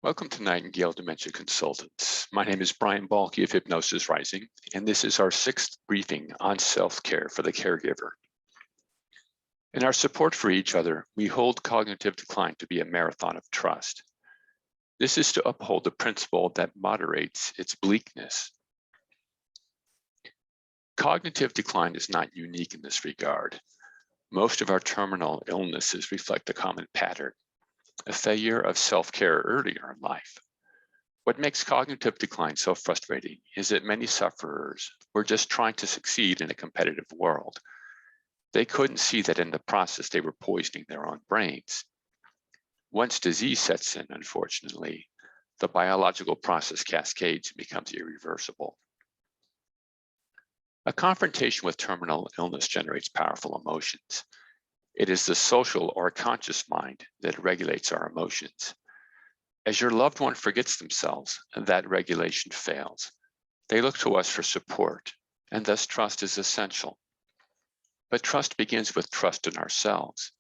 Welcome to Nightingale Dementia Consultants. My name is Brian Balke of Hypnosis Rising, and this is our sixth briefing on self-care for the caregiver. In our support for each other, we hold cognitive decline to be a marathon of trust. This is to uphold the principle that moderates its bleakness. Cognitive decline is not unique in this regard. Most of our terminal illnesses reflect a common pattern, a failure of self-care earlier in life. What makes cognitive decline so frustrating is that many sufferers were just trying to succeed in a competitive world. They couldn't see that in the process they were poisoning their own brains. Once disease sets in, unfortunately, the biological process cascades and becomes irreversible. A confrontation with terminal illness generates powerful emotions. It is the social or conscious mind that regulates our emotions. As your loved one forgets themselves, that regulation fails. They look to us for support, and thus trust is essential. But trust begins with trust in ourselves.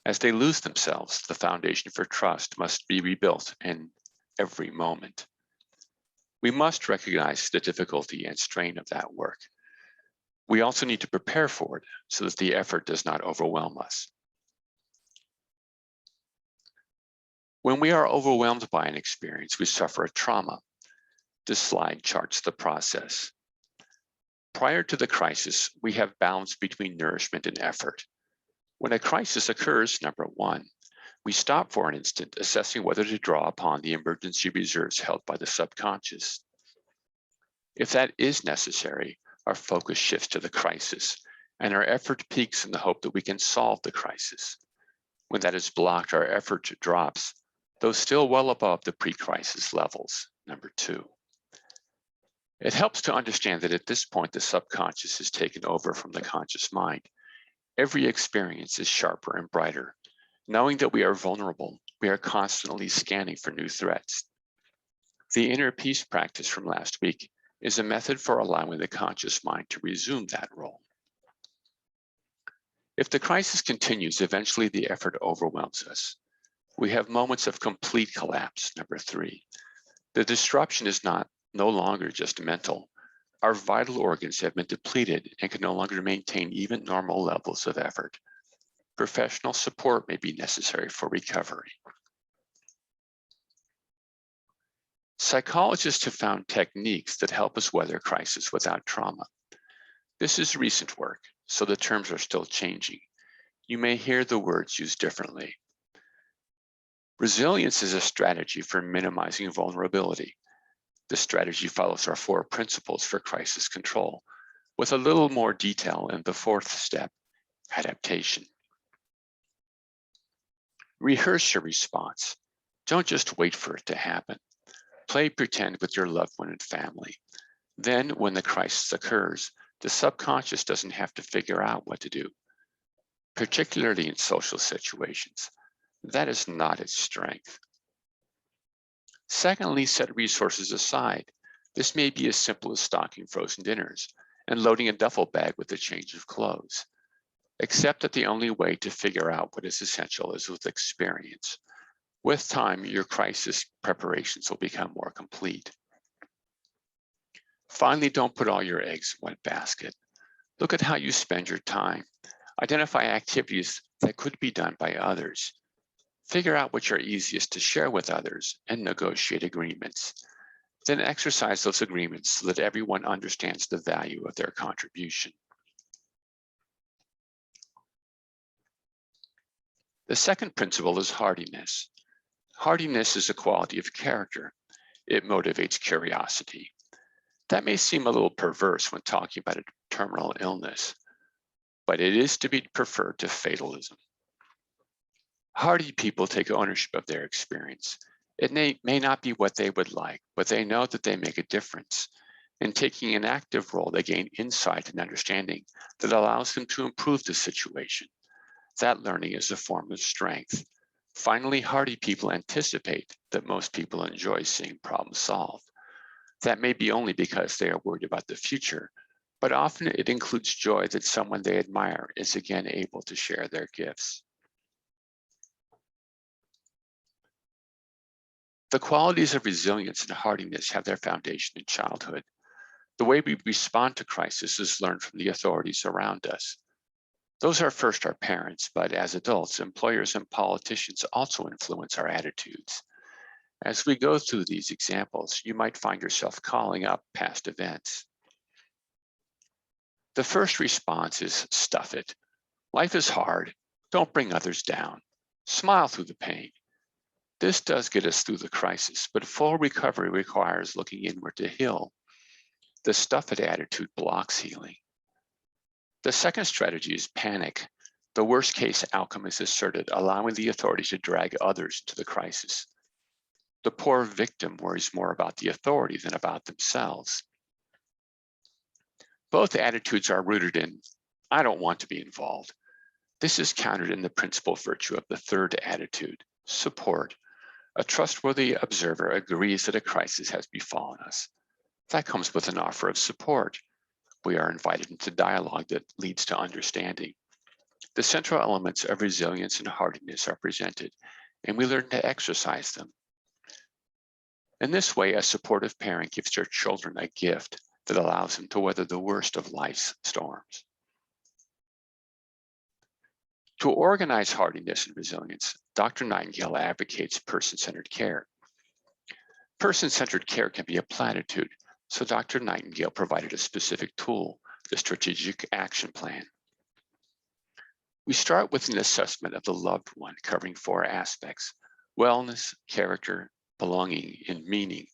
As they lose themselves, the foundation for trust must be rebuilt in every moment. We must recognize the difficulty and strain of that work. We also need to prepare for it so that the effort does not overwhelm us. When we are overwhelmed by an experience, we suffer a trauma. This slide charts the process. Prior to the crisis, we have balance between nourishment and effort. When a crisis occurs, number one, we stop for an instant, assessing whether to draw upon the emergency reserves held by the subconscious. If that is necessary, our focus shifts to the crisis, and our effort peaks in the hope that we can solve the crisis. When that is blocked, our effort drops, though still well above the pre-crisis levels, number two. It helps to understand that at this point, the subconscious is taken over from the conscious mind. Every experience is sharper and brighter. Knowing that we are vulnerable, we are constantly scanning for new threats. The inner peace practice from last week is a method for allowing the conscious mind to resume that role. If the crisis continues, eventually the effort overwhelms us. We have moments of complete collapse, number three. The disruption is no longer just mental. Our vital organs have been depleted and can no longer maintain even normal levels of effort. Professional support may be necessary for recovery. Psychologists have found techniques that help us weather crisis without trauma. This is recent work, so the terms are still changing. You may hear the words used differently. Resilience is a strategy for minimizing vulnerability. This strategy follows our four principles for crisis control, with a little more detail in the fourth step, adaptation. Rehearse your response. Don't just wait for it to happen. Play pretend with your loved one and family. Then, when the crisis occurs, the subconscious doesn't have to figure out what to do, particularly in social situations. That is not its strength. Secondly, set resources aside. This may be as simple as stocking frozen dinners and loading a duffel bag with a change of clothes. Accept that the only way to figure out what is essential is with experience. With time, your crisis preparations will become more complete. Finally, don't put all your eggs in one basket. Look at how you spend your time. Identify activities that could be done by others. Figure out which are easiest to share with others and negotiate agreements. Then exercise those agreements so that everyone understands the value of their contribution. The second principle is hardiness. Hardiness is a quality of character. It motivates curiosity. That may seem a little perverse when talking about a terminal illness, but it is to be preferred to fatalism. Hardy people take ownership of their experience. It may not be what they would like, but they know that they make a difference. In taking an active role, they gain insight and understanding that allows them to improve the situation. That learning is a form of strength. Finally, hardy people anticipate that most people enjoy seeing problems solved. That may be only because they are worried about the future, but often it includes joy that someone they admire is again able to share their gifts. The qualities of resilience and hardiness have their foundation in childhood. The way we respond to crisis is learned from the authorities around us. Those are first our parents, but as adults, employers and politicians also influence our attitudes. As we go through these examples, you might find yourself calling up past events. The first response is stuff it. Life is hard. Don't bring others down. Smile through the pain. This does get us through the crisis, but full recovery requires looking inward to heal. The stuff it attitude blocks healing. The second strategy is panic. The worst case outcome is asserted, allowing the authorities to drag others into the crisis. The poor victim worries more about the authority than about themselves. Both attitudes are rooted in, I don't want to be involved. This is countered in the principal virtue of the third attitude, support. A trustworthy observer agrees that a crisis has befallen us. That comes with an offer of support. We are invited into dialogue that leads to understanding. The central elements of resilience and hardiness are presented, and we learn to exercise them. In this way, a supportive parent gives their children a gift that allows them to weather the worst of life's storms. To organize hardiness and resilience, Dr. Nightingale advocates person-centered care. Person-centered care can be a platitude, so Dr. Nightingale provided a specific tool, the strategic action plan. We start with an assessment of the loved one covering 4 aspects: wellness, character, belonging, and meaning.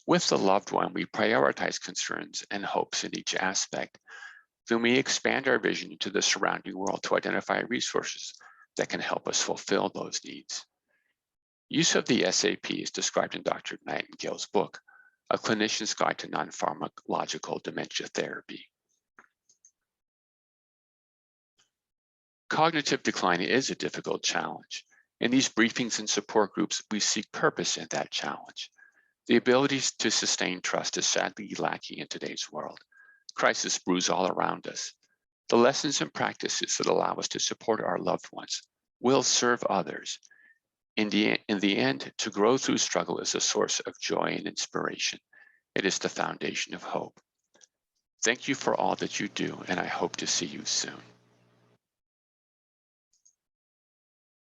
With the loved one, we prioritize concerns and hopes in each aspect. Then we expand our vision into the surrounding world to identify resources that can help us fulfill those needs. Use of the SAP is described in Dr. Nightingale's book, A Clinician's Guide to Non-Pharmacological Dementia Therapy. Cognitive decline is a difficult challenge. In these briefings and support groups, we seek purpose in that challenge. The ability to sustain trust is sadly lacking in today's world. Crisis brews all around us. The lessons and practices that allow us to support our loved ones will serve others. In the end, to grow through struggle is a source of joy and inspiration. It is the foundation of hope. Thank you for all that you do, and I hope to see you soon.